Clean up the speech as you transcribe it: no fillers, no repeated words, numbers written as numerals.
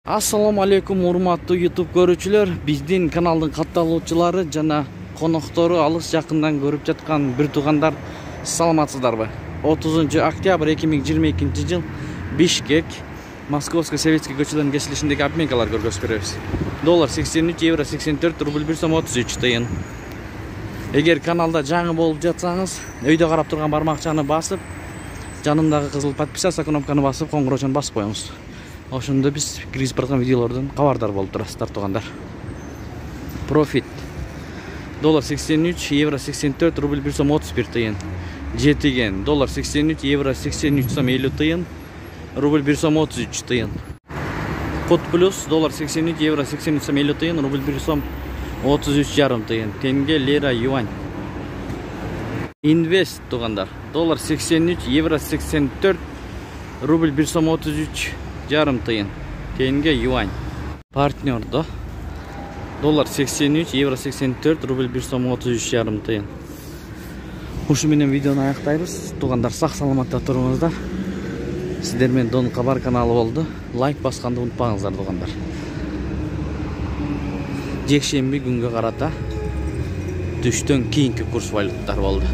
Assalamu alaikum урматтуу YouTube көрүүчүлөр. Биздин каналдын катталуучулары жана коноктору алыс жакындан көрүп жаткан бир туугандар, саламатсыздарбы? 30 октябрь 2022 жыл Бишкек, Московский Советский көчөлөрүнүн кесилишиндеги обменкалар көргөзүп беребиз. Доллар 83, евро 84, рубль 1 сом 33 тыйын. Эгер каналда жаңы болуп жатсаңыз, өйдө карап турган бармакчаны басып, жанындагы кызыл подписаться кнопканы басып, коңгуроочуну басып коюңуз. Ошондо биз киргизип барган видеолордон кабардар болуп турасыздар туугандар. Профит. Доллар 83, евро 84, рубль 1 сом 31 тыйын. Жетиген. Доллар 83, евро 83 сом 50 тыйын, рубль 1 сом 33 тыйын. Код плюс. Доллар 83, евро 83 сом 50 тыйын, рубль 1 сом 33,5 тыйын. Тенге, лира, юань. Инвест туугандар. Доллар 83, евро 84, рубль 1 сом 33,5 тыйын. Тенге, юань. Партнердо. Доллар 83, евро 84, рубль 1 сом 33,5 тыйын. Ушу менен видеону аяктайбыз. Туугандар, сак саламатта туруңуздар. Сиздер менен Дон Кабар каналы болду. Лайк басканды унутпаңыздар туугандар. Жекшемби күнгө карата түштөн кийинки курс валюталар болду.